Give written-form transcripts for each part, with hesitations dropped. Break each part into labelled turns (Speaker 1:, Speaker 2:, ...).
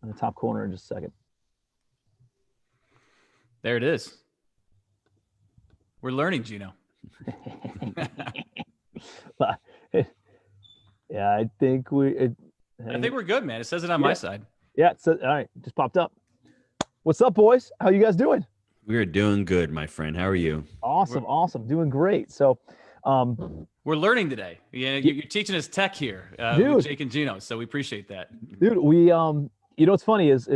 Speaker 1: in the top corner in just a second.
Speaker 2: There it is. We're learning, Gino.
Speaker 1: Yeah, I think
Speaker 2: I think we're good, man. It says it on my side.
Speaker 1: Yeah, so all right, just popped up. What's up, boys? How you guys doing?
Speaker 3: We're doing good, my friend. How are you?
Speaker 1: Awesome. Doing great. So,
Speaker 2: we're learning today. Yeah, you're teaching us tech here with Jake and Gino, so we appreciate that.
Speaker 1: Dude, we what's funny is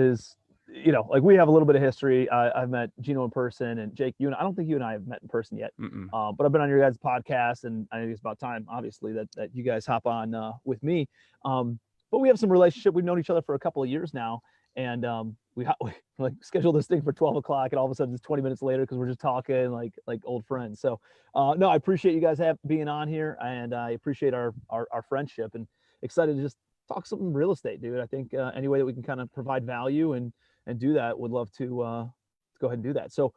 Speaker 1: like we have a little bit of history. I've met Gino in person, and Jake, I don't think you and I have met in person yet. But I've been on your guys' podcast, and I think it's about time, obviously, that you guys hop on with me. But we have some relationship. We've known each other for a couple of years now, and we like scheduled this thing for 12 o'clock, and all of a sudden it's 20 minutes later because we're just talking like old friends. So no, I appreciate you guys being on here, and I appreciate our friendship, and excited to just talk something real estate, dude. I think any way that we can kind of provide value and do that, would love to go ahead and do that. So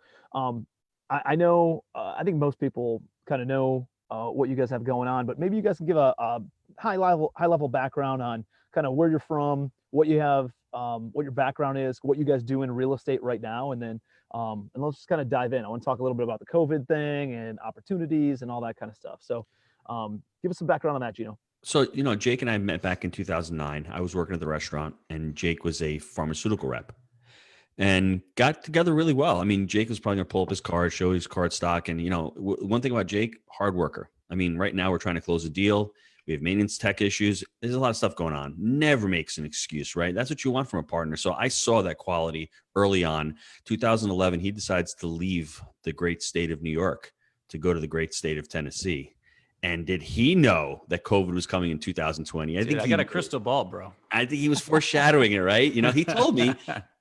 Speaker 1: I know I think most people kind of know what you guys have going on, but maybe you guys can give a high level background on kind of where you're from, what you have, what your background is, what you guys do in real estate right now, and then and let's just kind of dive in. I want to talk a little bit about the COVID thing and opportunities and all that kind of stuff. So give us some background on that, Gino.
Speaker 3: So, Jake and I met back in 2009. I was working at the restaurant, and Jake was a pharmaceutical rep, and got together really well. I mean, Jake was probably going to pull up his card, show his card stock. And, one thing about Jake, hard worker. I mean, right now we're trying to close a deal. We have maintenance tech issues. There's a lot of stuff going on. Never makes an excuse, right? That's what you want from a partner. So I saw that quality early on. 2011, he decides to leave the great state of New York to go to the great state of Tennessee. And did he know that COVID was coming in 2020? I
Speaker 2: got a crystal ball, bro.
Speaker 3: I think he was foreshadowing it, right? He told me.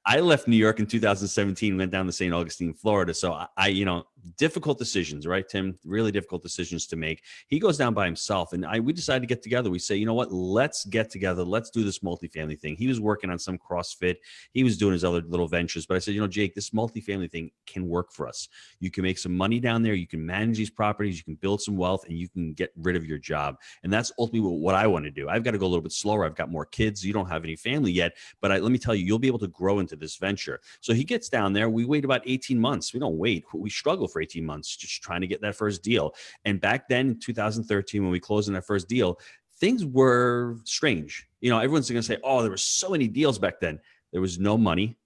Speaker 3: I left New York in 2017, went down to St. Augustine, Florida. So difficult decisions, right, Tim? Really difficult decisions to make. He goes down by himself, and we decided to get together. We say, you know what? Let's get together. Let's do this multifamily thing. He was working on some CrossFit. He was doing his other little ventures. But I said, Jake, this multifamily thing can work for us. You can make some money down there. You can manage these properties. You can build some wealth, and you can get rid of your job. And that's ultimately what I want to do. I've got to go a little bit slower. I've got more kids. You don't have any family yet. But let me tell you, you'll be able to grow into this venture. So he gets down there. We wait about 18 months. We don't wait. We struggle for 18 months just trying to get that first deal. And back then in 2013, when we closed on that first deal, things were strange. Everyone's going to say, oh, there were so many deals back then. There was no money.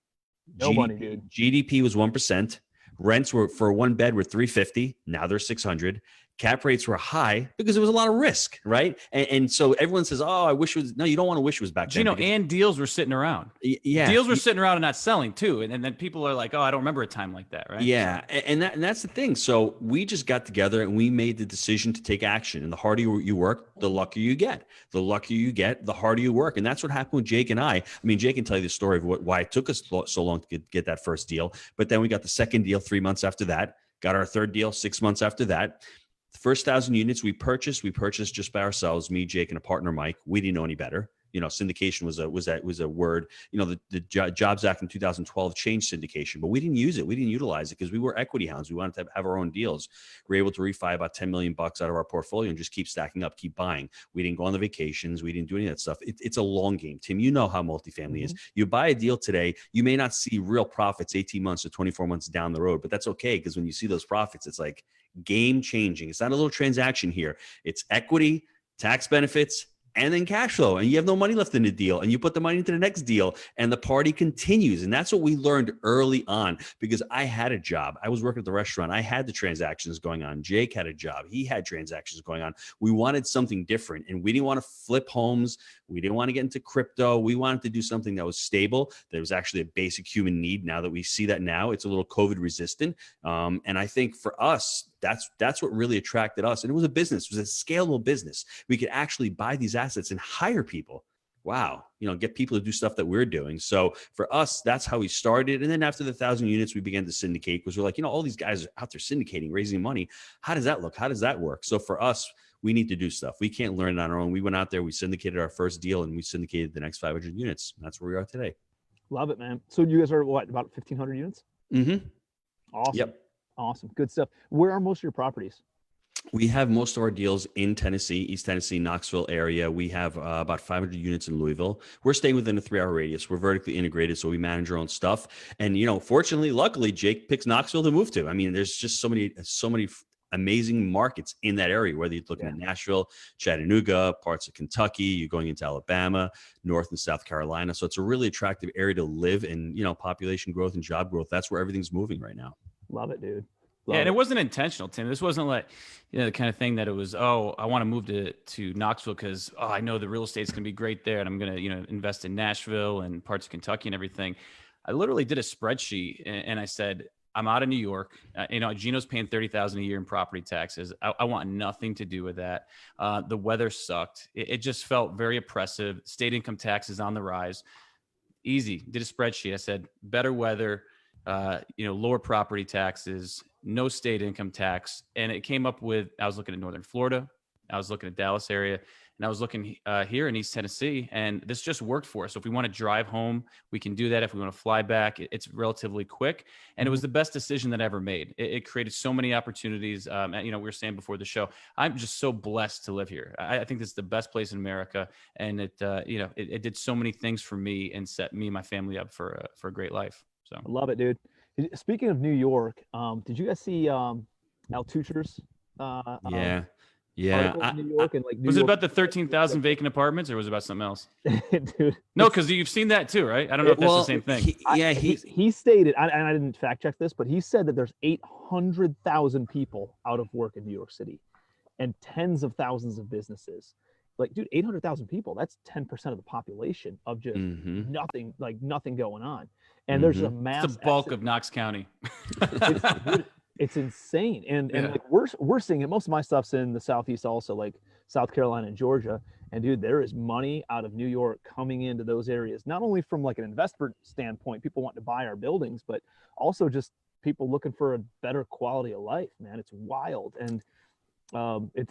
Speaker 1: Money, dude.
Speaker 3: GDP was 1%. Rents were for one bed were $350. Now they're $600. Cap rates were high because there was a lot of risk, right? And so everyone says, oh, I wish it was. No, you don't want to wish it was back then.
Speaker 2: And deals were sitting around.
Speaker 3: Yeah.
Speaker 2: Deals were sitting around and not selling too. And then people are like, oh, I don't remember a time like that, right?
Speaker 3: Yeah. And that's the thing. So we just got together and we made the decision to take action. And the harder you work, the luckier you get. The luckier you get, the harder you work. And that's what happened with Jake and I. I mean, Jake can tell you the story of why it took us so long to get that first deal. But then we got the second deal 3 months after that, got our third deal 6 months after that. The first 1,000 units we purchased just by ourselves, me, Jake, and a partner, Mike. We didn't know any better. Syndication was a word. The Jobs Act in 2012 changed syndication, but we didn't use it. We didn't utilize it because we were equity hounds. We wanted to have our own deals. We were able to refi about $10 million out of our portfolio and just keep stacking up, keep buying. We didn't go on the vacations. We didn't do any of that stuff. It's a long game, Tim. You know how multifamily is. You buy a deal today, you may not see real profits 18 months or 24 months down the road, but that's okay because when you see those profits, it's like game changing. It's not a little transaction here. It's equity, tax benefits, and then cash flow, and you have no money left in the deal, and you put the money into the next deal, and the party continues. And that's what we learned early on, because I had a job. I was working at the restaurant. I had the transactions going on. Jake had a job. He had transactions going on. We wanted something different, and we didn't want to flip homes. We didn't want to get into crypto. We wanted to do something that was stable, that was actually a basic human need. Now that we see that now, it's a little COVID resistant. And I think for us, that's what really attracted us. And it was a business. It was a scalable business. We could actually buy these assets and hire people. Wow. Get people to do stuff that we're doing. So for us, that's how we started. And then after the 1,000 units, we began to syndicate because we're like, all these guys are out there syndicating, raising money. How does that look? How does that work? So for us, we need to do stuff. We can't learn it on our own. We went out there, we syndicated our first deal, and we syndicated the next 500 units. That's where we are today.
Speaker 1: Love it, man. So you guys are what, about 1,500 units?
Speaker 3: Mm-hmm.
Speaker 1: Awesome.
Speaker 3: Yep.
Speaker 1: Awesome. Good stuff. Where are most of your properties?
Speaker 3: We have most of our deals in Tennessee, East Tennessee, Knoxville area. We have about 500 units in Louisville. We're staying within a 3-hour radius. We're vertically integrated, so we manage our own stuff. And fortunately, luckily, Jake picks Knoxville to move to. I mean, there's just so many amazing markets in that area. Whether you're looking at Nashville, Chattanooga, parts of Kentucky, you're going into Alabama, North and South Carolina. So it's a really attractive area to live in. Population growth and job growth. That's where everything's moving right now.
Speaker 1: Love it, dude.
Speaker 2: And it wasn't intentional, Tim. This wasn't like, the kind of thing that it was, I want to move to Knoxville because, I know the real estate's going to be great there and I'm going to, invest in Nashville and parts of Kentucky and everything. I literally did a spreadsheet and I said, I'm out of New York. Gino's paying $30,000 a year in property taxes. I want nothing to do with that. The weather sucked. It just felt very oppressive. State income tax is on the rise. Easy. Did a spreadsheet. I said, better weather, lower property taxes, no state income tax. And it came up with, I was looking at Northern Florida, I was looking at Dallas area, and I was looking here in East Tennessee, and this just worked for us. So if we want to drive home, we can do that. If we want to fly back, it's relatively quick. And it was the best decision that I ever made. It created so many opportunities. We were saying before the show, I'm just so blessed to live here. I think this is the best place in America. And it did so many things for me and set me and my family up for a great life. So
Speaker 1: I love it, dude. Speaking of New York, did you guys see Altucher's?
Speaker 3: Yeah.
Speaker 1: New York and
Speaker 2: was it about the 13,000 vacant apartments, or was it about something else?
Speaker 1: Dude,
Speaker 2: no, because you've seen that too, right? I don't know if that's the same thing.
Speaker 1: He stated, and I didn't fact check this, but he said that there's 800,000 people out of work in New York City, and tens of thousands of businesses. Like, dude, 800,000 people, that's 10% of the population of just nothing going on. And there's a mass.
Speaker 2: It's the bulk of Knox County.
Speaker 1: It's insane. And like we're seeing it. Most of my stuff's in the Southeast also, like South Carolina and Georgia. And dude, there is money out of New York coming into those areas, not only from like an investor standpoint, people want to buy our buildings, but also just people looking for a better quality of life, man. It's wild. And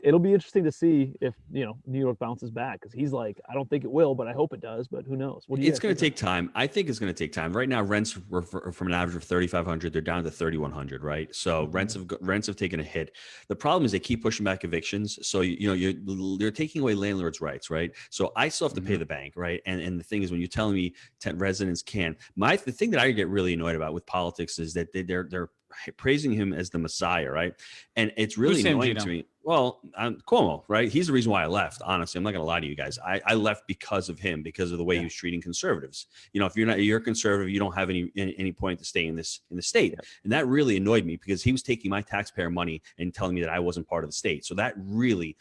Speaker 1: it'll be interesting to see if New York bounces back, because he's like, I don't think it will, but I hope it does. But who knows?
Speaker 3: It's going to take time. I think it's going to take time. Right now, rents were from an average of 3,500, they're down to 3,100. Right, so rents have taken a hit. The problem is they keep pushing back evictions. So you're taking away landlords' rights. Right, so I still have to pay the bank. Right, and the thing is, when you're telling me 10 residents can't, the thing that I get really annoyed about with politics is that they're praising him as the Messiah, right? And it's really annoying to me. Well, Cuomo, right? He's the reason why I left. Honestly, I'm not going to lie to you guys. I left because of him, because of the way he was treating conservatives. If you're a conservative, you don't have any point to stay in the state. And that really annoyed me, because he was taking my taxpayer money and telling me that I wasn't part of the state. So that really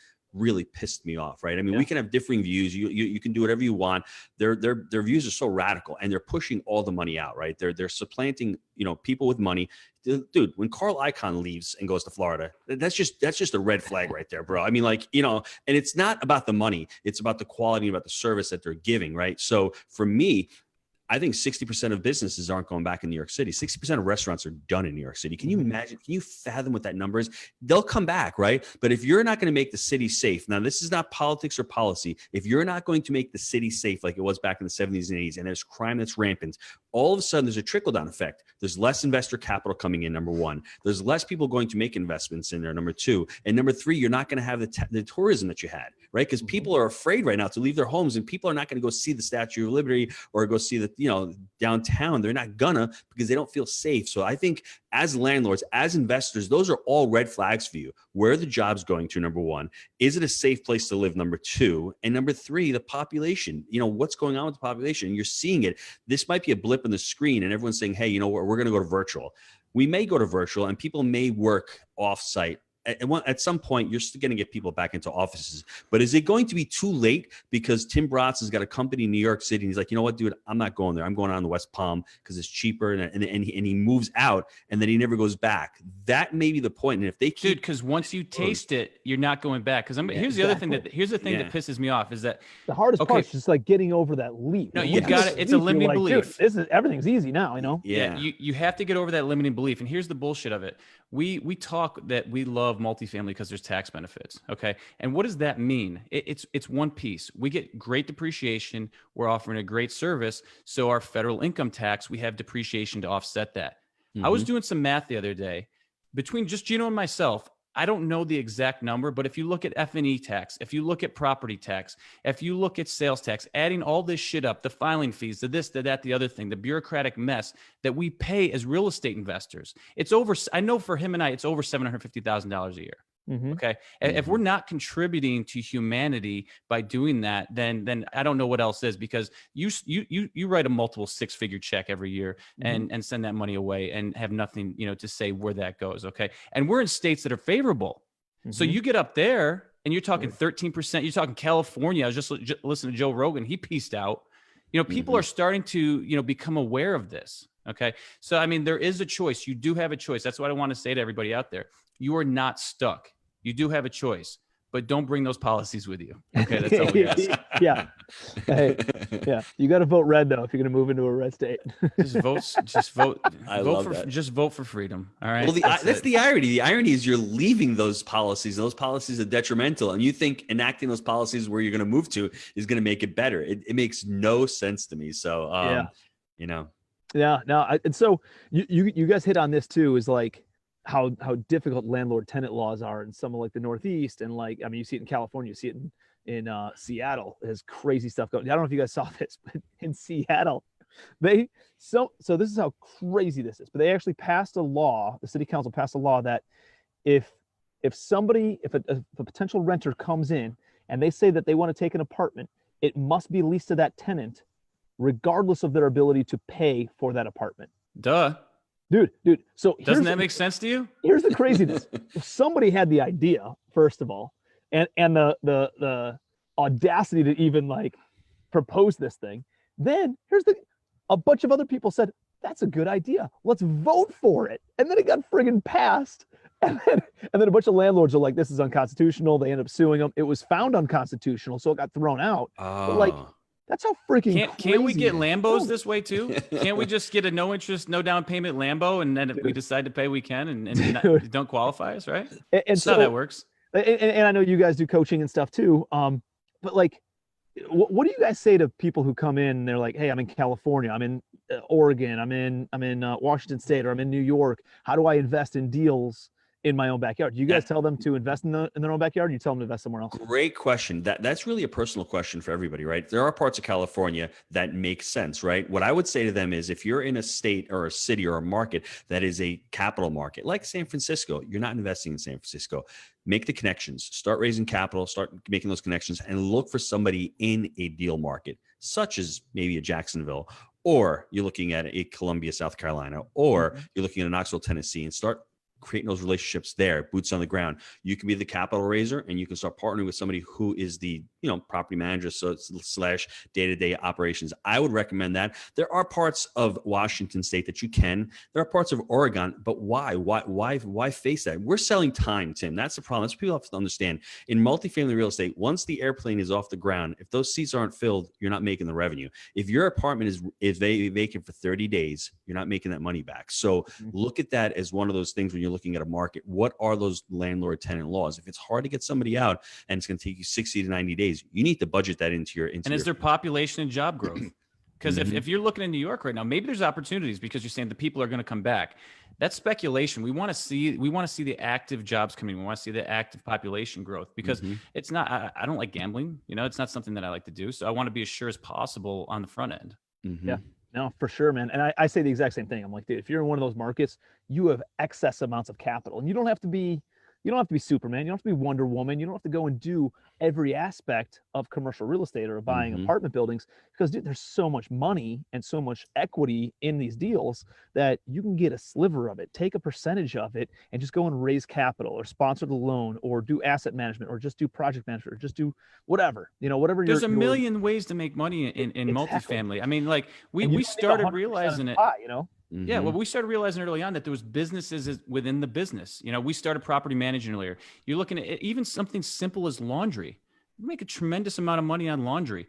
Speaker 3: pissed me off, right? I mean, we can have differing views. You can do whatever you want. Their views are so radical, and they're pushing all the money out, right? They're supplanting, people with money. Dude, when Carl Icahn leaves and goes to Florida, that's just a red flag right there, bro. I mean, and it's not about the money. It's about the quality, about the service that they're giving, right? So for me, I think 60% of businesses aren't going back in New York City. 60% of restaurants are done in New York City. Can you imagine? Can you fathom what that number is? They'll come back, right? But if you're not going to make the city safe, now this is not politics or policy. If you're not going to make the city safe like it was back in the 70s and 80s, and there's crime that's rampant, all of a sudden there's a trickle-down effect. There's less investor capital coming in, number one. There's less people going to make investments in there, number two. And number three, you're not going to have the tourism that you had, right? Because people are afraid right now to leave their homes, and people are not going to go see the Statue of Liberty or go see the, downtown. They're not gonna, because they don't feel safe. So I think as landlords, as investors, those are all red flags for you. Where are the jobs going to, number one? Is it a safe place to live, number two? And number three, the population. What's going on with the population? You're seeing it. This might be a blip on the screen, and everyone's saying, hey, we're going to go to virtual. We may go to virtual, and people may work off-site. At some point, you're still going to get people back into offices. But is it going to be too late because Tim Bratz has got a company in New York City, and he's like, you know what, dude, I'm not going there. I'm going on the West Palm because it's cheaper, and he moves out, and then he never goes back. That may be the point. And if they keep,
Speaker 2: because once you taste it, you're not going back. Because here's the other thing that that pisses me off is that
Speaker 1: the hardest part is just like getting over that leap.
Speaker 2: No, you got it. It's a limiting belief.
Speaker 1: Everything's easy now,
Speaker 2: Yeah, you have to get over that limiting belief. And here's the bullshit of it. We talk that we love multifamily because there's tax benefits. Okay. And what does that mean? It's one piece. We get great depreciation. We're offering a great service. So our federal income tax, we have depreciation to offset that. I was doing some math the other day. Between just Gino and myself, I don't know the exact number, but if you look at F&E tax, if you look at property tax, if you look at sales tax, adding all this shit up, the filing fees, the this, the that, the other thing, the bureaucratic mess that we pay as real estate investors, it's over. I know for him and I, it's over $750,000 a year.
Speaker 1: Mm-hmm.
Speaker 2: Okay. If we're not contributing to humanity by doing that, then I don't know what else is, because you write a multiple 6-figure check every year and send that money away and have nothing, to say where that goes. Okay. And we're in states that are favorable. So you get up there and you're talking 13%, you're talking California. I was just listening to Joe Rogan. He pieced out, people are starting to, become aware of this. Okay. So, I mean, there is a choice. You do have a choice. That's what I want to say to everybody out there. You are not stuck. You do have a choice, but don't bring those policies with you. Okay, that's all we ask.
Speaker 1: Yeah. Hey, yeah. You got to vote red though if you're going to move into a red state.
Speaker 2: Just vote.
Speaker 3: I love that.
Speaker 2: Just vote for freedom. All right.
Speaker 3: Well, that's the irony. The irony is you're leaving those policies. Those policies are detrimental, and you think enacting those policies where you're going to move to is going to make it better. It makes no sense to me. So,
Speaker 1: Yeah. No. And so you guys hit on this too. Is like how difficult landlord tenant laws are in some of like the Northeast, and like, I mean, you see it in California, you see it in Seattle. There's crazy stuff going. I don't know if you guys saw this, but in Seattle, so this is how crazy this is. But they actually passed a law. The city council passed a law that if a potential renter comes in and they say that they want to take an apartment, it must be leased to that tenant, regardless of their ability to pay for that apartment.
Speaker 2: Duh.
Speaker 1: Dude. So
Speaker 2: doesn't that make sense to you?
Speaker 1: Here's the craziness. If somebody had the idea, first of all, and the audacity to even like propose this thing, then a bunch of other people said, that's a good idea. Let's vote for it. And then it got friggin' passed. And then a bunch of landlords are like, this is unconstitutional. They end up suing them. It was found unconstitutional, so it got thrown out. But like, that's how freaking
Speaker 2: can't we get Lambos this way too? Can't we just get a no interest, no down payment Lambo, and then if we decide to pay, we can, and don't qualify us, right?
Speaker 1: And so
Speaker 2: how that works.
Speaker 1: And I know you guys do coaching and stuff too. But like, what do you guys say to people who come in and they're like, hey, I'm in California, I'm in Oregon, I'm in Washington State, or I'm in New York. How do I invest in deals in my own backyard? Do you guys tell them to invest in their own backyard, or you tell them to invest somewhere else?
Speaker 3: Great question. That's really a personal question for everybody, right? There are parts of California that make sense, right? What I would say to them is, if you're in a state or a city or a market that is a capital market, like San Francisco, you're not investing in San Francisco. Make the connections, start raising capital, start making those connections, and look for somebody in a deal market, such as maybe a Jacksonville, or you're looking at a Columbia, South Carolina, or you're looking at Knoxville, Tennessee, and start creating those relationships there, boots on the ground. You can be the capital raiser, and you can start partnering with somebody who is the property manager / day-to-day operations. I would recommend that. There are parts of Washington State that you can. There are parts of Oregon, but why face that? We're selling time, Tim. That's the problem. That's what people have to understand. In multifamily real estate, once the airplane is off the ground, if those seats aren't filled, you're not making the revenue. If your apartment is vacant for 30 days, you're not making that money back. So look at that as one of those things when you're looking at a market. What are those landlord tenant laws? If it's hard to get somebody out and it's going to take you 60 to 90 days, you need to budget that into your.
Speaker 2: And is there population and job growth? Because if you're looking in New York right now, maybe there's opportunities because you're saying the people are going to come back. That's speculation. We want to see the active jobs coming. We want to see the active population growth, because it's not. I don't like gambling. It's not something that I like to do. So I want to be as sure as possible on the front end.
Speaker 1: Yeah. No, for sure, man. And I say the exact same thing. I'm like, dude, if you're in one of those markets, you have excess amounts of capital, and you don't have to be Superman. You don't have to be Wonder Woman. You don't have to go and do every aspect of commercial real estate or buying apartment buildings, because dude, there's so much money and so much equity in these deals that you can get a sliver of it, take a percentage of it, and just go and raise capital or sponsor the loan or do asset management or just do project management or just do whatever, whatever.
Speaker 2: There's a million ways to make money in multifamily. I mean, like we started realizing it. Yeah, well, we started realizing early on that there was businesses within the business. We started property managing earlier. You're looking at even something simple as laundry. You make a tremendous amount of money on laundry.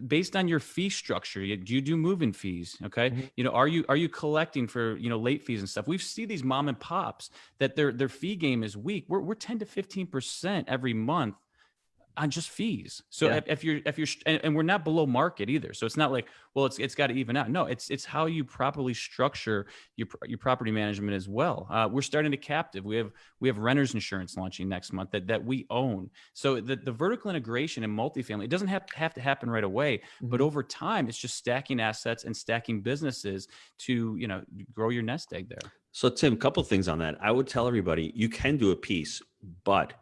Speaker 2: Based on your fee structure. Do you do move-in fees? Okay, are you collecting for late fees and stuff? We see these mom and pops that their fee game is weak. We're 10 to 15% every month on just fees. So if you're, and we're not below market either. So it's not like, well, it's got to even out. No, it's how you properly structure your property management as well. We're starting to captive. We have renters insurance launching next month that we own. So the vertical integration in multifamily, it doesn't have to happen right away, but over time, it's just stacking assets and stacking businesses to, grow your nest egg there.
Speaker 3: So Tim, a couple of things on that. I would tell everybody you can do a piece, but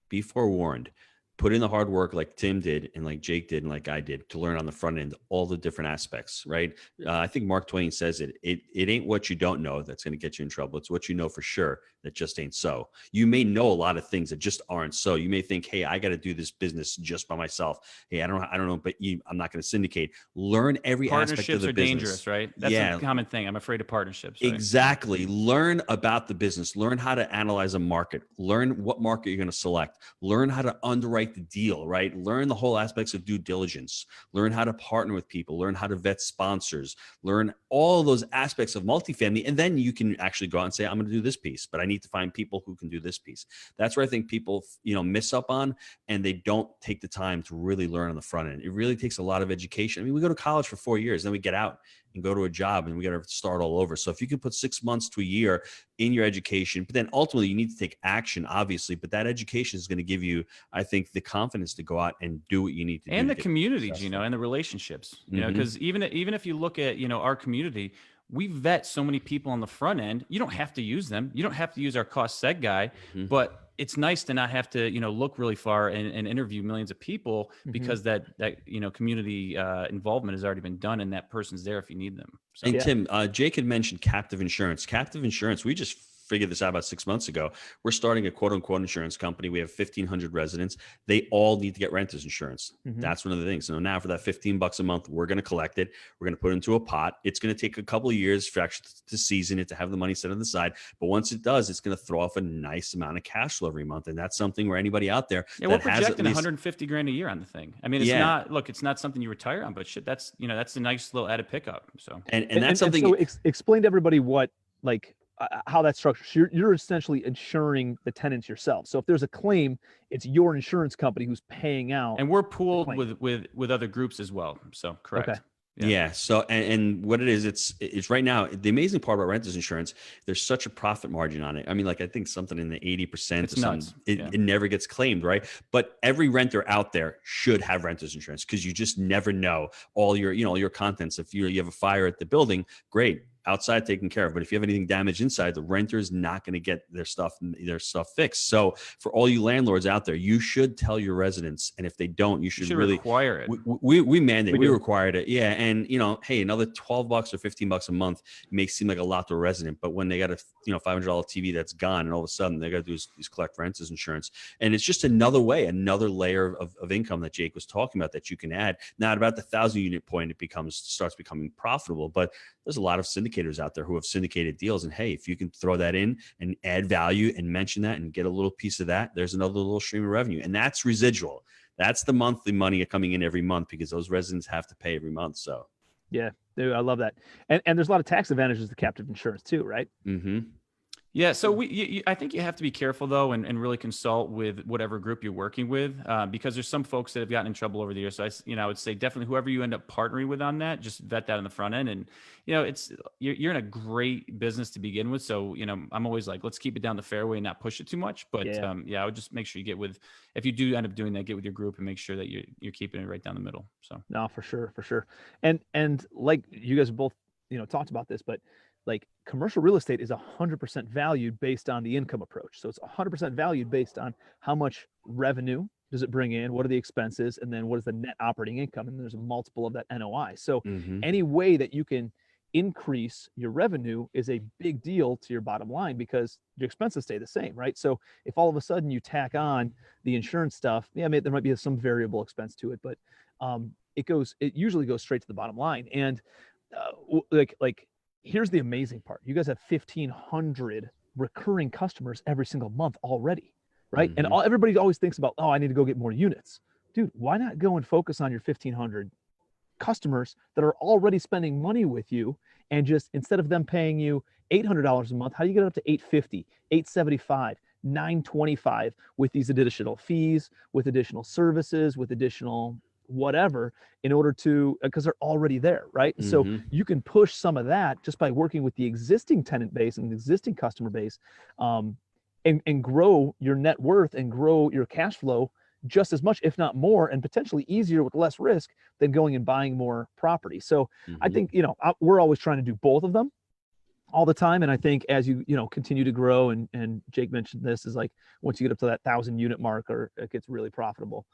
Speaker 3: be forewarned. Put in the hard work like Tim did and like Jake did and like I did to learn on the front end all the different aspects, right? I think Mark Twain says it ain't what you don't know that's going to get you in trouble. It's what you know for sure that just ain't so. You may know a lot of things that just aren't so. You may think, hey, I got to do this business just by myself. Hey, I don't know, but I'm not going to syndicate. Learn every aspect of the business.
Speaker 2: Partnerships are dangerous, right? That's a common thing. I'm afraid of partnerships. Right?
Speaker 3: Exactly. Learn about the business. Learn how to analyze a market. Learn what market you're going to select. Learn how to underwrite the deal, right? Learn the whole aspects of due diligence. Learn how to partner with people. Learn how to vet sponsors. Learn all those aspects of multifamily. And then you can actually go out and say, I'm going to do this piece, but I need to find people who can do this piece. That's where I think people, miss up on, and they don't take the time to really learn on the front end. It really takes a lot of education. I mean, we go to college for 4 years, then we get out and go to a job and we got to start all over. So if you can put 6 months to a year in your education, but then ultimately you need to take action, obviously, but that education is going to give you, I think, the confidence to go out and do what you need to do.
Speaker 2: And the community, Gino, and the relationships, because even if you look at, our community, we vet so many people on the front end. You don't have to use them. You don't have to use our cost seg guy, but it's nice to not have to, look really far and interview millions of people because that community involvement has already been done and that person's there if you need them. So,
Speaker 3: and Tim, Jake had mentioned captive insurance. Captive insurance, we just figured this out about 6 months ago. We're starting a quote unquote insurance company. We have 1,500 residents. They all need to get renters insurance. That's one of the things. So now for that $15 a month, we're going to collect it. We're going to put it into a pot. It's going to take a couple of years for actually to season it, to have the money set on the side. But once it does, it's going to throw off a nice amount of cash flow every month. And that's something where anybody out there
Speaker 2: we're projecting 150 grand a year on the thing. I mean, it's not something you retire on, but shit, that's a nice little added pickup. So,
Speaker 3: and that's something.
Speaker 1: So explain to everybody what, how that's structured. So you're essentially insuring the tenants yourself. So if there's a claim, it's your insurance company who's paying out.
Speaker 2: And we're pooled with other groups as well. So correct. Okay.
Speaker 3: Yeah. So, and what it is, it's right now, the amazing part about renters insurance, there's such a profit margin on it. I mean, I think something in the 80% or something, it never gets claimed, right? But every renter out there should have renters insurance because you just never know all your contents. If you have a fire at the building, great. Outside taken care of, but if you have anything damaged inside, the renter is not going to get their stuff fixed. So for all you landlords out there, you should tell your residents, and if they don't, you should really
Speaker 2: require it.
Speaker 3: We mandate, we required it, yeah. And hey, another $12 or $15 a month may seem like a lot to a resident, but when they got a $500 TV that's gone, and all of a sudden they got to do is collect renters insurance, and it's just another way, another layer of income that Jake was talking about that you can add. Now at about the 1,000 unit point, it starts becoming profitable, but there's a lot of syndicators out there who have syndicated deals. And hey, if you can throw that in and add value and mention that and get a little piece of that, there's another little stream of revenue. And that's residual. That's the monthly money coming in every month because those residents have to pay every month. So
Speaker 1: yeah, dude, I love that. And there's a lot of tax advantages to captive insurance too, right?
Speaker 2: Yeah, so I think you have to be careful though, and really consult with whatever group you're working with, because there's some folks that have gotten in trouble over the years. So I would say definitely whoever you end up partnering with on that, just vet that on the front end. And you're in a great business to begin with. So I'm always like, let's keep it down the fairway and not push it too much. But I would just make sure you get with, if you do end up doing that, get with your group and make sure that you're keeping it right down the middle. So
Speaker 1: no, for sure. And like you guys both talked about this, but like commercial real estate is 100% valued based on the income approach. So it's 100% valued based on how much revenue does it bring in, what are the expenses, and then what is the net operating income? And there's a multiple of that NOI. So any way that you can increase your revenue is a big deal to your bottom line because your expenses stay the same, right? So if all of a sudden you tack on the insurance stuff, there might be some variable expense to it, but it usually goes straight to the bottom line. And here's the amazing part. You guys have 1,500 recurring customers every single month already, right? And everybody always thinks about, I need to go get more units. Dude, why not go and focus on your 1,500 customers that are already spending money with you, and just instead of them paying you $800 a month, how do you get it up to $850, $875, $925 with these additional fees, with additional services, with additional whatever, in order to, because they're already there, right? So you can push some of that just by working with the existing tenant base and the existing customer base, and grow your net worth and grow your cash flow just as much, if not more, and potentially easier with less risk than going and buying more property. So I think, we're always trying to do both of them all the time. And I think as you continue to grow, and Jake mentioned this, is like once you get up to that 1,000 unit mark, or it gets really profitable.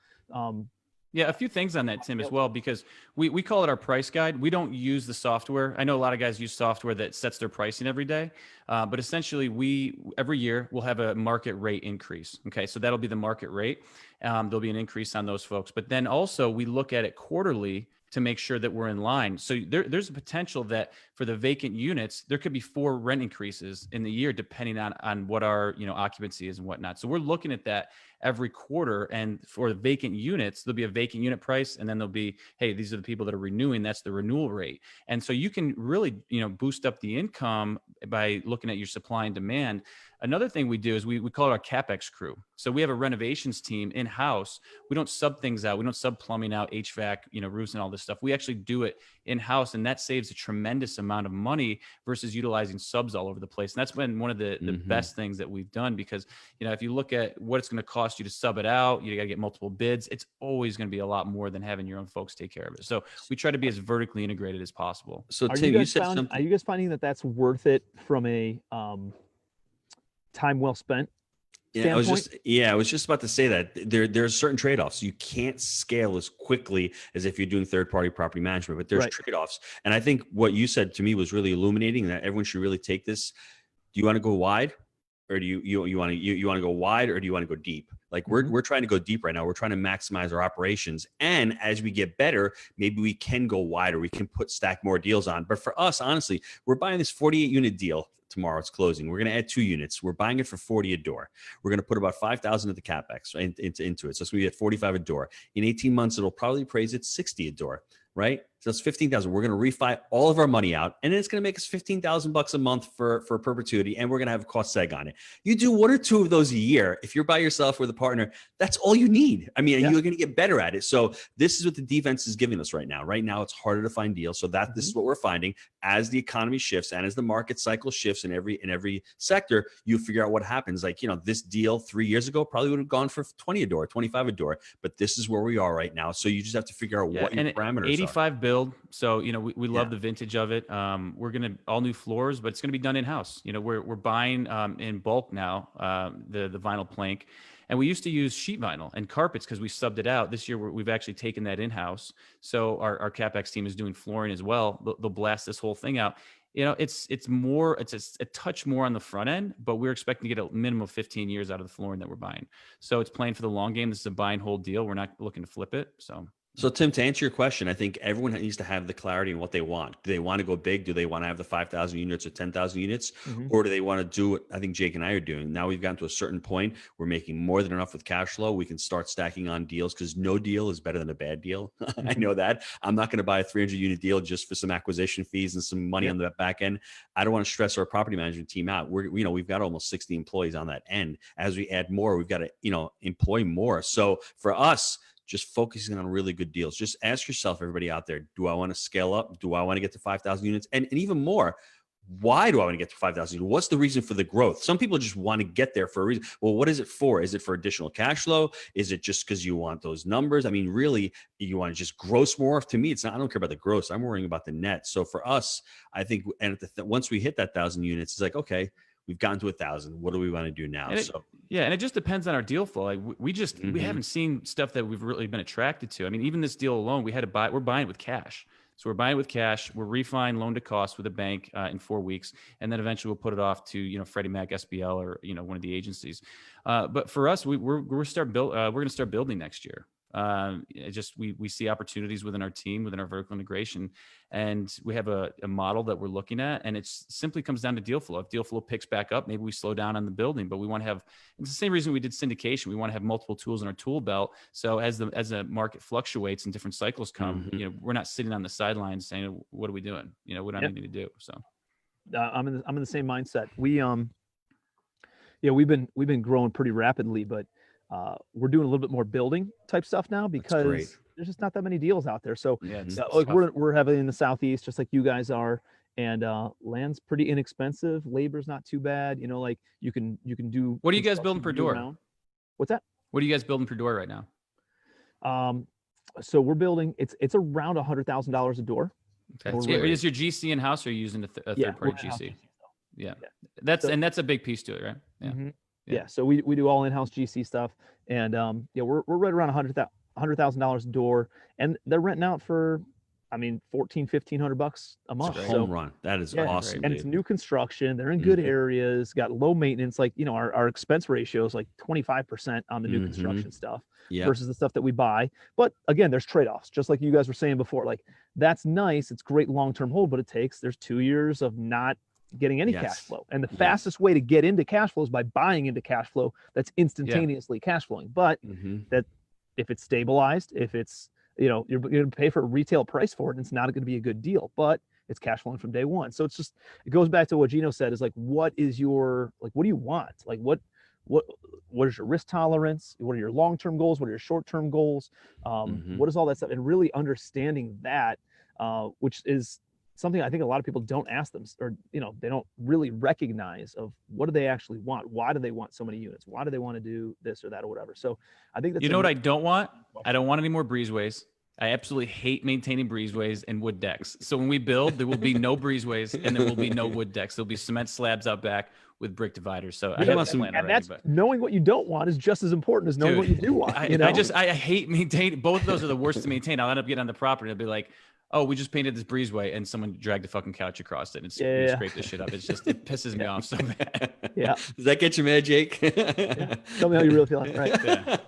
Speaker 2: Yeah, a few things on that, Tim, as well, because we call it our price guide. We don't use the software. I know a lot of guys use software that sets their pricing every day, but essentially every year we'll have a market rate increase. Okay, so that'll be the market rate. There'll be an increase on those folks, but then also we look at it quarterly to make sure that we're in line. So there's a potential that for the vacant units, there could be 4 rent increases in the year, depending on what our occupancy is and whatnot. So we're looking at that every quarter. And for the vacant units, there'll be a vacant unit price, and then there'll be, hey, these are the people that are renewing. That's the renewal rate. And so you can really boost up the income by looking at your supply and demand. Another thing we do is we call it our CapEx crew. So we have a renovations team in-house. We don't sub things out. We don't sub plumbing out, HVAC, roofs and all this stuff. We actually do it in-house, and that saves a tremendous amount of money versus utilizing subs all over the place. And that's been one of the best things that we've done, because, if you look at what it's going to cost you to sub it out, you got to get multiple bids. It's always going to be a lot more than having your own folks take care of it. So we try to be as vertically integrated as possible.
Speaker 3: So Tim, you said something.
Speaker 1: Are you guys finding that that's worth it from a time well spent standpoint?
Speaker 3: I was just about to say that there's certain trade-offs. You can't scale as quickly as if you're doing third-party property management, but there's trade-offs. And I think what you said to me was really illuminating, that everyone should really take this. Do you want to go wide, or do you want to go wide, or do you want to go deep? Like we're trying to go deep right now. We're trying to maximize our operations. And as we get better, maybe we can go wider. We can stack more deals on. But for us, honestly, we're buying this 48 unit deal. Tomorrow it's closing. We're going to add 2 units. We're buying it for 40 a door. We're going to put about 5,000 of the CapEx into it. So it's going to be at 45 a door. In 18 months, it'll probably appraise at 60 a door, right? So it's 15,000. We're going to refi all of our money out, and then it's going to make us $15,000 a month for perpetuity, and we're going to have a cost seg on it. You do 1 or 2 of those a year. If you're by yourself with a partner, that's all you need. I mean, you're going to get better at it. So this is what the defense is giving us right now. Right now, it's harder to find deals. So this is what we're finding. As the economy shifts and as the market cycle shifts in every sector, you figure out what happens. Like, this deal 3 years ago probably would have gone for 20 a door, 25 a door, but this is where we are right now. So you just have to figure out what your parameters
Speaker 2: 85 are. Build. So, we love the vintage of it. We're going to all new floors, but it's going to be done in-house. We're buying in bulk now, the vinyl plank. And we used to use sheet vinyl and carpets because we subbed it out. This year, we've actually taken that in-house. So our CapEx team is doing flooring as well. They'll blast this whole thing out. It's a touch more on the front end, but we're expecting to get a minimum of 15 years out of the flooring that we're buying. So it's playing for the long game. This is a buy and hold deal. We're not looking to flip it.
Speaker 3: So Tim, to answer your question, I think everyone needs to have the clarity in what they want. Do they want to go big? Do they want to have the 5,000 units or 10,000 units? Or do they want to do what I think Jake and I are doing? Now we've gotten to a certain point. We're making more than enough with cash flow. We can start stacking on deals, because no deal is better than a bad deal. I know that. I'm not going to buy a 300 unit deal just for some acquisition fees and some money on the back end. I don't want to stress our property management team out. We've got almost 60 employees on that end. As we add more, we've got to, employ more. So for us, just focusing on really good deals. Just ask yourself, everybody out there, do I want to scale up? Do I want to get to 5,000 units? And even more, why do I want to get to 5,000 units? What's the reason for the growth? Some people just want to get there for a reason. Well, what is it for? Is it for additional cash flow? Is it just because you want those numbers? I mean, really, you want to just gross more? To me, it's not, I don't care about the gross. I'm worrying about the net. So for us, I think, and once we hit that 1,000 units, it's like, okay, we've gotten to 1,000. What do we want to do now?
Speaker 2: And it just depends on our deal flow. Like we haven't seen stuff that we've really been attracted to. I mean, even this deal alone, we're buying it with cash. So we're buying it with cash. We're refining loan to cost with a bank in 4 weeks, and then eventually we'll put it off to Freddie Mac, SBL, or one of the agencies. But for us, we're going to start building next year. We see opportunities within our team, within our vertical integration, and we have a model that we're looking at, and it simply comes down to deal flow. If deal flow picks back up, maybe we slow down on the building, but we want to have, it's the same reason we did syndication. We want to have multiple tools in our tool belt. So as the market fluctuates and different cycles come, we're not sitting on the sidelines saying, what are we doing? What do I need to do? So
Speaker 1: I'm in the same mindset. We, Yeah, we've been growing pretty rapidly, but we're doing a little bit more building type stuff now
Speaker 3: That's great.
Speaker 1: because there's just not that many deals out there. So
Speaker 2: Yeah, it's
Speaker 1: like
Speaker 2: tough.
Speaker 1: we're heavily in the southeast, just like you guys are, and land's pretty inexpensive. Labor's not too bad. Like you can do.
Speaker 2: What are you guys building per door?
Speaker 1: Year-round. What's that?
Speaker 2: What are you guys building per door right now?
Speaker 1: So we're building. It's around $100,000 a door.
Speaker 2: Okay. Is your GC in house, or are you using a third party GC? Yeah. That's a big piece to it, right? Yeah.
Speaker 1: Mm-hmm. Yeah. So we do all in-house GC stuff, and we're right around $100,000 a door, and they're renting out for, $1,400-1,500 a month.
Speaker 3: Home run. That is awesome.
Speaker 1: And it's new construction. They're in good areas, got low maintenance. Like, our expense ratio is like 25% on the new construction stuff versus the stuff that we buy. But again, there's trade-offs, just like you guys were saying before. Like, that's nice. It's great long-term hold, but there's 2 years of not getting any cash flow. And the fastest way to get into cash flow is by buying into cash flow that's instantaneously cash flowing. But that if it's stabilized, if it's, you're going to pay for a retail price for it, and it's not going to be a good deal, but it's cash flowing from day one. So it goes back to what Gino said, is like, what do you want? Like, what is your risk tolerance? What are your long-term goals? What are your short-term goals? What is all that stuff? And really understanding that, which is something I think a lot of people don't ask them, or, they don't really recognize of what do they actually want? Why do they want so many units? Why do they want to do this or that or whatever? So I think that's,
Speaker 2: what I don't want? I don't want any more breezeways. I absolutely hate maintaining breezeways and wood decks. So when we build, there will be no breezeways and there will be no wood decks. There'll be cement slabs out back with brick dividers. So I have that plan already.
Speaker 1: Knowing what you don't want is just as important as knowing what you do want.
Speaker 2: I hate maintaining. Both of those are the worst to maintain. I'll end up getting on the property and I'll be like, oh, we just painted this breezeway and someone dragged the fucking couch across it and scraped the shit up. It's just, it pisses me off so bad.
Speaker 1: Yeah.
Speaker 3: Does that get you mad, Jake?
Speaker 1: Tell me how you really feel. Right. Yeah.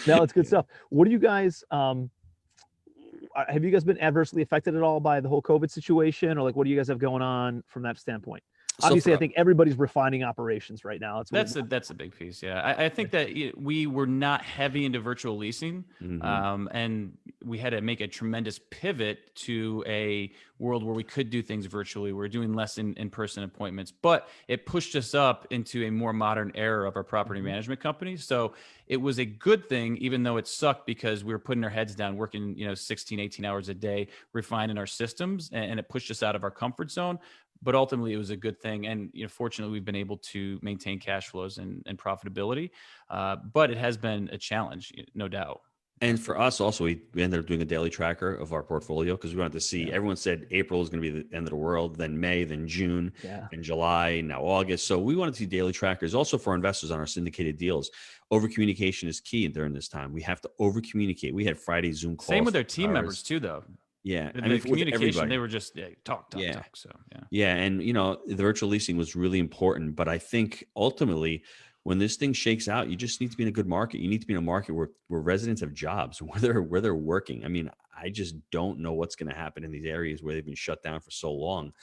Speaker 1: No, it's good stuff. What do you guys, have you guys been adversely affected at all by the whole COVID situation, or like, what do you guys have going on from that standpoint? Obviously, I think everybody's refining operations right now.
Speaker 2: That's a big piece. Yeah, I think that we were not heavy into virtual leasing, and we had to make a tremendous pivot to a world where we could do things virtually. We're doing less in-person appointments, but it pushed us up into a more modern era of our property management company. So it was a good thing, even though it sucked because we were putting our heads down, working 16, 18 hours a day, refining our systems, and it pushed us out of our comfort zone. But ultimately, it was a good thing. And fortunately, we've been able to maintain cash flows and profitability. But it has been a challenge, no doubt.
Speaker 3: And for us also, we ended up doing a daily tracker of our portfolio because we wanted to see, everyone said April is going to be the end of the world, then May, then June, and July, now August. So we wanted to see daily trackers also for investors on our syndicated deals. Over communication is key during this time. We have to over communicate. We had Friday Zoom calls.
Speaker 2: Same with their team members too, though.
Speaker 3: Yeah.
Speaker 2: The communication, they were just talk. So,
Speaker 3: yeah. And, the virtual leasing was really important. But I think ultimately, when this thing shakes out, you just need to be in a good market. You need to be in a market where residents have jobs, where they're working. I mean, I just don't know what's going to happen in these areas where they've been shut down for so long.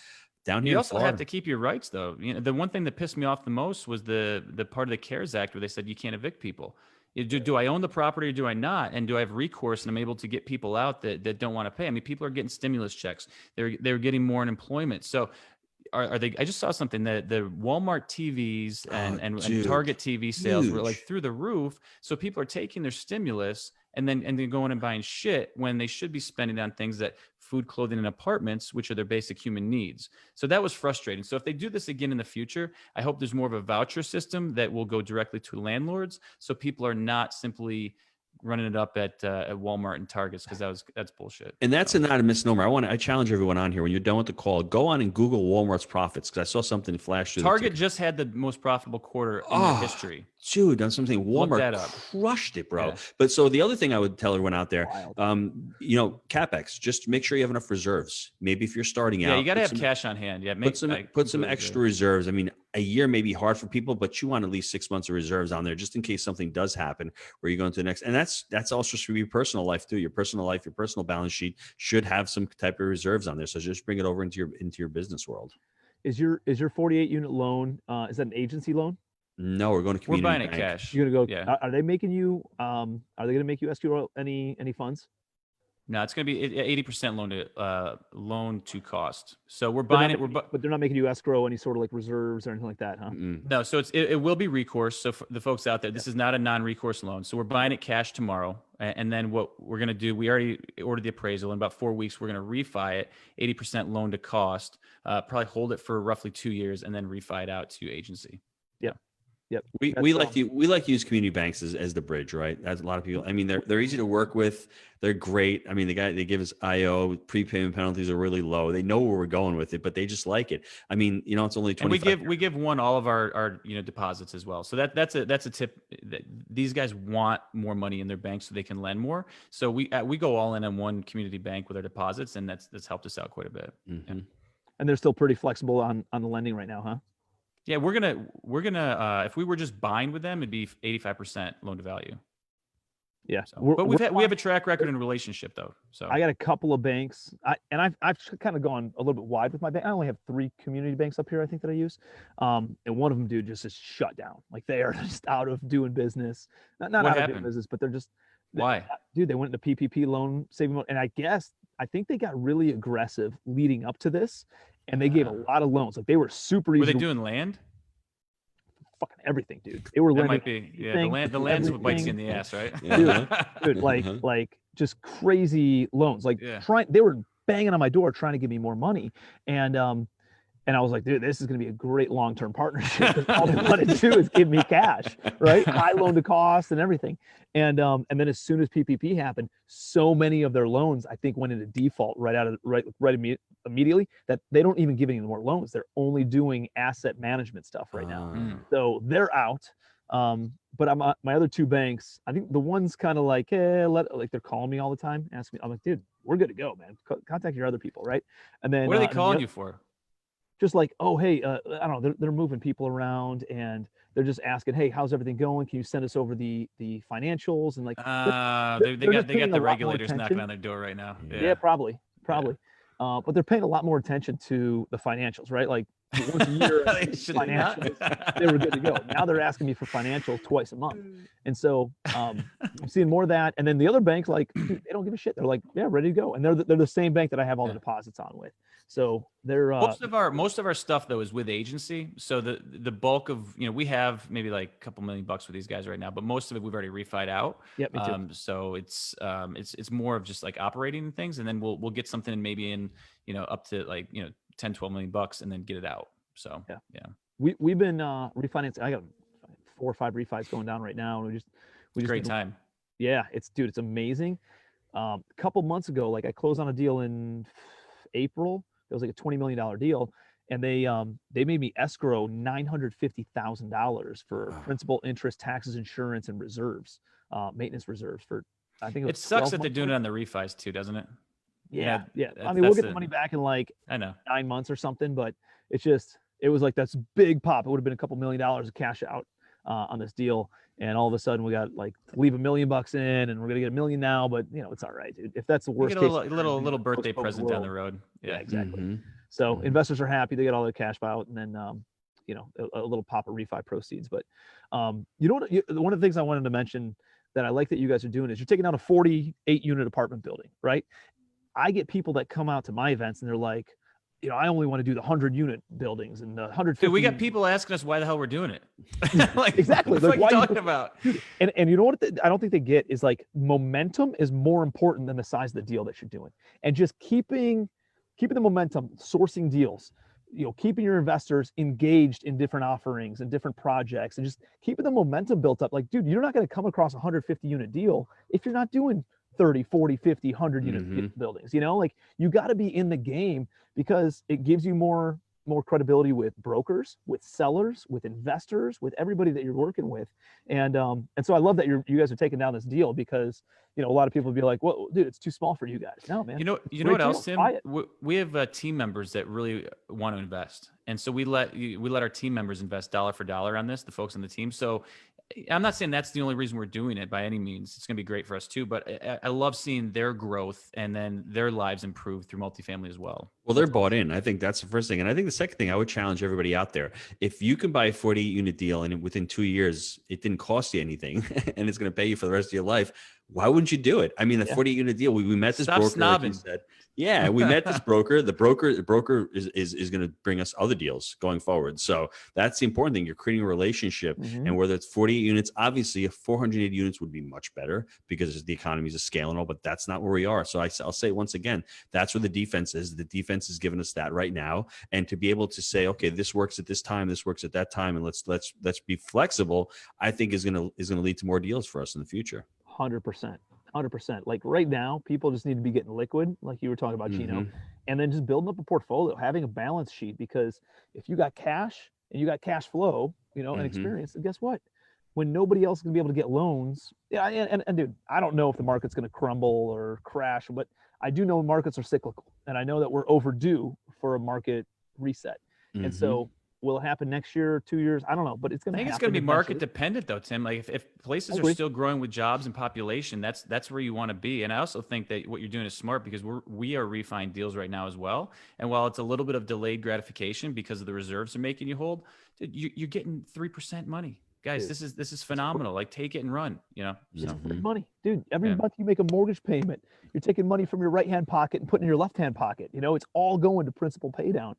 Speaker 3: Down here,
Speaker 2: you also have to keep your rights, though. The one thing that pissed me off the most was the part of the CARES Act where they said you can't evict people. Do I own the property or do I not? And do I have recourse and I'm able to get people out that don't want to pay? I mean, people are getting stimulus checks. They're getting more unemployment. So are they? I just saw something that the Walmart TVs and Target TV sales were like through the roof. So people are taking their stimulus and then going and buying shit when they should be spending on things that food, clothing, and apartments, which are their basic human needs. So that was frustrating. So if they do this again in the future, I hope there's more of a voucher system that will go directly to landlords, so people are not simply running it up at Walmart and Targets, because that's bullshit.
Speaker 3: And that's not a misnomer. I challenge everyone on here, when you're done with the call, go on and Google Walmart's profits, because I saw something flash through.
Speaker 2: Target just had the most profitable quarter in their history.
Speaker 3: Dude, done something. Walmart crushed it, bro. Yeah. But so the other thing I would tell everyone out there, CapEx, just make sure you have enough reserves. Maybe if you're starting out,
Speaker 2: you got to have cash on hand. Yeah,
Speaker 3: put some extra reserves. I mean, a year may be hard for people, but you want at least 6 months of reserves on there, just in case something does happen where you go into the next. And that's also for your personal life too. Your personal life, your personal balance sheet should have some type of reserves on there. So just bring it over into your business world.
Speaker 1: Is your 48 unit loan? Is that an agency loan?
Speaker 3: No, we're going to community.
Speaker 2: We're buying
Speaker 3: bank.
Speaker 2: it cash.
Speaker 1: You're gonna go. Yeah. Are they making you? Are they going to make you escrow any funds?
Speaker 2: No, it's going to be 80% loan to cost. So we're buying it.
Speaker 1: But they're not making you escrow any sort of like reserves or anything like that, huh?
Speaker 2: No, so it will be recourse. So for the folks out there, this is not a non-recourse loan. So we're buying it cash tomorrow, and then what we're going to do, we already ordered the appraisal. In about 4 weeks, we're going to refi it, 80% loan to cost. Probably hold it for roughly 2 years, and then refi it out to agency.
Speaker 1: Yep. Yep.
Speaker 3: We like to use community banks as the bridge, right? As a lot of people, I mean, they're easy to work with. They're great. I mean, they give us IO, prepayment penalties are really low. They know where we're going with it, but they just like it. I mean, it's only 25.
Speaker 2: And we give one all of our deposits as well. So that's a tip. These guys want more money in their bank so they can lend more. So we go all in on one community bank with our deposits, and that's helped us out quite a bit.
Speaker 3: Mm-hmm.
Speaker 1: And they're still pretty flexible on the lending right now, huh?
Speaker 2: Yeah, we're gonna if we were just buying with them, it'd be 85% loan to value.
Speaker 1: Yeah,
Speaker 2: so, but we have a track record and relationship though. So
Speaker 1: I got a couple of banks, I've kind of gone a little bit wide with my bank. I only have 3 community banks up here, I think, that I use, and one of them, dude, just is shut down. Like they are just out of doing business. Not out of doing business, but they're just
Speaker 2: why,
Speaker 1: dude? They went into PPP loan saving mode, and I think they got really aggressive leading up to this. And they gave a lot of loans. Like they were super easy.
Speaker 2: Were they doing land?
Speaker 1: Fucking everything, dude. They were lending.
Speaker 2: Might be. Yeah, the land's what bites you in the ass, right?
Speaker 1: Dude, like just crazy loans. Like they were banging on my door trying to give me more money. And I was like, dude, this is going to be a great long-term partnership because all they want to do is give me cash, right? High loan to cost and everything. And then as soon as PPP happened, so many of their loans, I think, went into default immediately, that they don't even give any more loans. They're only doing asset management stuff right now. So they're out. But my other 2 banks, I think the one's kind of like, like they're calling me all the time, asking me. I'm like, dude, we're good to go, man. Contact your other people, right? And then
Speaker 2: what are they calling you for?
Speaker 1: Just like, oh, hey, I don't know, they're moving people around and they're just asking, hey, how's everything going? Can you send us over the financials? And like,
Speaker 2: they got the regulators knocking on their door right now.
Speaker 1: Yeah, probably. But they're paying a lot more attention to the financials, right? Like once a year, financials, they were good to go. Now they're asking me for financials twice a month. And so I'm seeing more of that. And then the other banks, like, dude, they don't give a shit. They're like, yeah, ready to go. And they're the same bank that I have all the deposits on with. So they're
Speaker 2: most of our stuff though is with agency. So the bulk of, we have maybe like a couple $1 million with these guys right now, but most of it we've already refied out.
Speaker 1: Yep, me too.
Speaker 2: So it's more of just like operating things, and then we'll get something maybe in up to like 10-12 $million and then get it out. So yeah.
Speaker 1: We've been refinancing. I got 4 or 5 refis going down right now, and we just
Speaker 2: great time.
Speaker 1: Yeah, it's amazing. A couple months ago, like I closed on a deal in April. It was like a $20 million deal, and they made me escrow $950,000 for principal, interest, taxes, insurance, and reserves, maintenance reserves for. I think it
Speaker 2: sucks that they're doing it on the refis too, doesn't it?
Speaker 1: Yeah. I mean, we'll get the money back in like 9 months or something, but it was like that's big pop. It would have been a couple $1 million of cash out on this deal, and all of a sudden we got like leave $1 million in, and we're gonna get $1 million now. But it's all right, dude. If that's the worst case,
Speaker 2: little birthday present down the road.
Speaker 1: Yeah, exactly. So investors are happy; they get all their cash out, and then a little pop of refi proceeds. But one of the things I wanted to mention that I like that you guys are doing is you're taking down a 48-unit apartment building, right? I get people that come out to my events and they're like, I only want to do the 100-unit buildings and the 150.
Speaker 2: Dude, we got people asking us why the hell we're doing it. Like,
Speaker 1: exactly.
Speaker 2: What are you talking about?
Speaker 1: And you know what I don't think they get is like momentum is more important than the size of the deal that you're doing. And just keeping the momentum, sourcing deals, keeping your investors engaged in different offerings and different projects, and just keeping the momentum built up. Like, dude, you're not going to come across a 150-unit deal if you're not doing 30, 40, 50, 100 unit buildings. Like you got to be in the game because it gives you more credibility with brokers, with sellers, with investors, with everybody that you're working with. And so I love that you guys are taking down this deal because, a lot of people would be like, well, dude, it's too small for you guys. No, man.
Speaker 2: You know what else, Tim? We have team members that really want to invest. And so we let our team members invest dollar for dollar on this, the folks on the team. So I'm not saying that's the only reason we're doing it by any means. It's going to be great for us too, but I love seeing their growth and then their lives improve through multifamily as well.
Speaker 3: Well, they're bought in. I think that's the first thing. And I think the second thing, I would challenge everybody out there. If you can buy a 48 unit deal and within 2 years, it didn't cost you anything and it's going to pay you for the rest of your life, why wouldn't you do it? I mean, the 48 unit deal, we met this broker, like you said. Yeah, we met this broker. The broker is going to bring us other deals going forward. So that's the important thing. You're creating a relationship. And whether it's 48 units, obviously, if 480 units would be much better because the economies of scale and all, but that's not where we are. So I'll say once again, that's where the defense is. The defense is giving us that right now. And to be able to say, okay, this works at this time, this works at that time, and let's be flexible, I think is going to lead to more deals for us in the future.
Speaker 1: 100%. 100%. Like right now, people just need to be getting liquid, like you were talking about, Gino, and then just building up a portfolio, having a balance sheet. Because if you got cash and you got cash flow, and experience, and guess what? When nobody else is gonna be able to get loans, and dude, I don't know if the market's gonna crumble or crash, but I do know markets are cyclical, and I know that we're overdue for a market reset. And so, will it happen next year or 2 years? I don't know, but it's going to.
Speaker 2: I think it's going to be market dependent, though, Tim. Like if places are still growing with jobs and population, that's where you want to be. And I also think that what you're doing is smart because we are refining deals right now as well. And while it's a little bit of delayed gratification because of the reserves are making you hold, dude, you're getting 3% money, guys. Dude, this is phenomenal. Like take it and run.
Speaker 1: It's free money, dude. Every month you make a mortgage payment, you're taking money from your right hand pocket and putting in your left hand pocket. It's all going to principal pay down,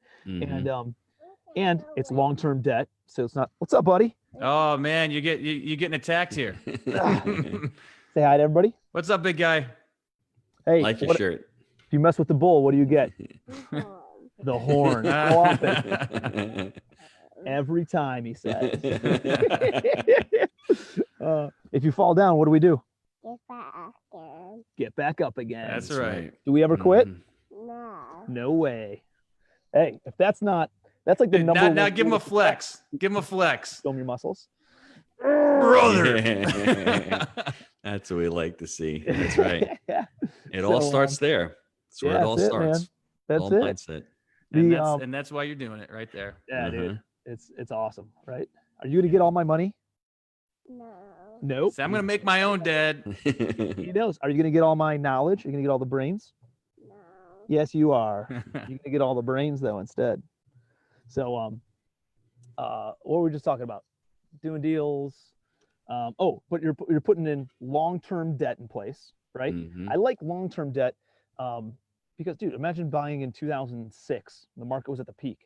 Speaker 1: and it's long-term debt, so it's not. What's up, buddy?
Speaker 2: Oh man, you're getting attacked here.
Speaker 1: Say hi to everybody.
Speaker 2: What's up, big guy?
Speaker 3: Hey, like your shirt.
Speaker 1: If you mess with the bull, what do you get? The horn. Every time, he says. If you fall down, what do we do? Get back up again.
Speaker 2: That's right.
Speaker 1: Do we ever quit?
Speaker 4: No.
Speaker 1: No way. Hey, if that's like the number one.
Speaker 2: Now give him a flex. Give him a flex.
Speaker 1: Show me your muscles.
Speaker 2: Brother.
Speaker 3: That's what we like to see. That's right. It all starts there. That's where it all starts.
Speaker 1: Man. That's
Speaker 3: all mindset.
Speaker 2: And that's why you're doing it right there.
Speaker 1: Yeah, dude. It's awesome, right? Are you gonna get all my money?
Speaker 4: No.
Speaker 1: Nope.
Speaker 2: So I'm gonna make my own, Dad.
Speaker 1: He knows. Are you gonna get all my knowledge? Are you gonna get all the brains?
Speaker 4: No.
Speaker 1: Yes, you are. You're gonna get all the brains though instead. So what were we just talking about? Doing deals. But you're putting in long-term debt in place, right? I like long-term debt because, dude, imagine buying in 2006. The market was at the peak.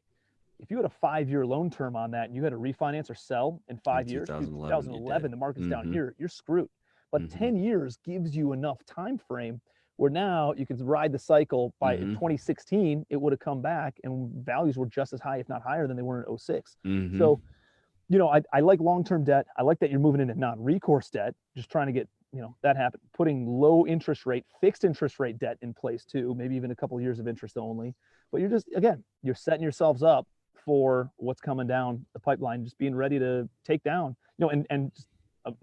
Speaker 1: If you had a 5-year loan term on that and you had to refinance or sell in 5 years, 2011, the market's down here, you're screwed. But 10 years gives you enough time frame where now you can ride the cycle. By 2016, it would have come back and values were just as high, if not higher, than they were in 06. So, I like long-term debt. I like that you're moving into non-recourse debt, just trying to get, that happen. Putting low interest rate, fixed interest rate debt in place too, maybe even a couple of years of interest only. But you're just, again, you're setting yourselves up for what's coming down the pipeline, just being ready to take down, and just,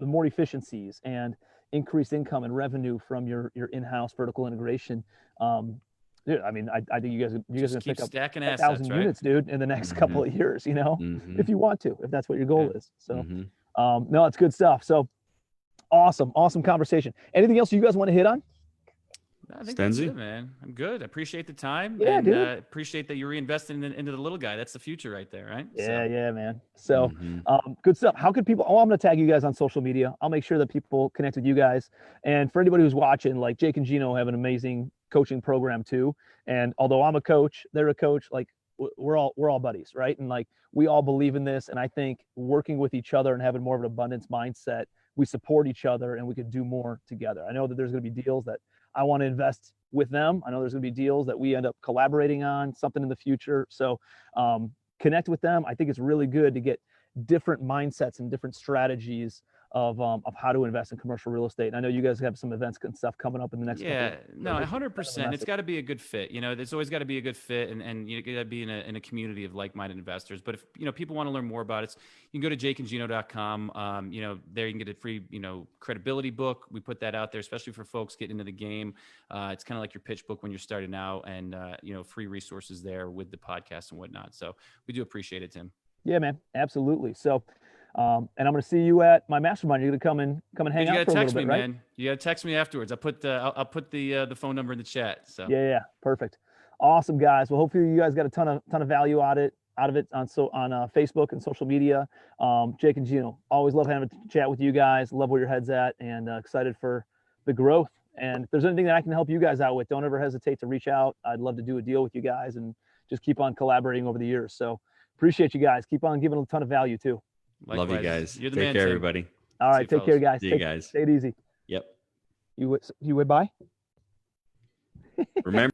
Speaker 1: more efficiencies and increased income and revenue from your in-house vertical integration. Dude, I mean, I think you guys are going to pick up 1,000 units, dude, in the next couple of years, if you want to, if that's what your goal is. So, no, it's good stuff. So awesome conversation. Anything else you guys want to hit on?
Speaker 2: I think that's it, man. I'm good. I appreciate the time.
Speaker 1: Yeah,
Speaker 2: and
Speaker 1: dude.
Speaker 2: Appreciate that you're reinvesting into the little guy. That's the future right there, right?
Speaker 1: Yeah, man. So good stuff. How could people, I'm going to tag you guys on social media. I'll make sure that people connect with you guys. And for anybody who's watching, like Jake and Gino have an amazing coaching program too. And although I'm a coach, they're a coach, like we're all buddies, right? And like, we all believe in this. And I think working with each other and having more of an abundance mindset, we support each other and we could do more together. I know that there's going to be deals that I want to invest with them. I know there's going to be deals that we end up collaborating on, something in the future. So connect with them. I think it's really good to get different mindsets and different strategies of how to invest in commercial real estate. And I know you guys have some events and stuff coming up in the next
Speaker 2: couple no, 100%. It's got to be a good fit. There's always got to be a good fit, and you got to be in a community of like-minded investors. But if people want to learn more about it, you can go to jakeandgino.com. There you can get a free credibility book. We put that out there, especially for folks getting into the game. It's kind of like your pitch book when you're starting out, and free resources there with the podcast and whatnot. So we do appreciate it, Tim.
Speaker 1: Yeah, man, absolutely. So. And I'm going to see you at my mastermind. You're going to come and hang out for a little bit, right?
Speaker 2: Man. You got to text me afterwards. I'll put the phone number in the chat. So
Speaker 1: yeah, perfect. Awesome, guys. Well, hopefully you guys got a ton of value out of it on Facebook and social media. Jake and Gino, always love having a chat with you guys. Love where your head's at, and excited for the growth. And if there's anything that I can help you guys out with, don't ever hesitate to reach out. I'd love to do a deal with you guys and just keep on collaborating over the years. So appreciate you guys. Keep on giving a ton of value too.
Speaker 2: Likewise.
Speaker 3: Love you guys.
Speaker 2: You're the
Speaker 3: Take
Speaker 2: man,
Speaker 3: care,
Speaker 2: Tim.
Speaker 3: everybody.
Speaker 1: All right, take care, guys.
Speaker 3: See you guys.
Speaker 1: Stay it easy.
Speaker 3: Yep.
Speaker 1: You would bye.
Speaker 3: Remember.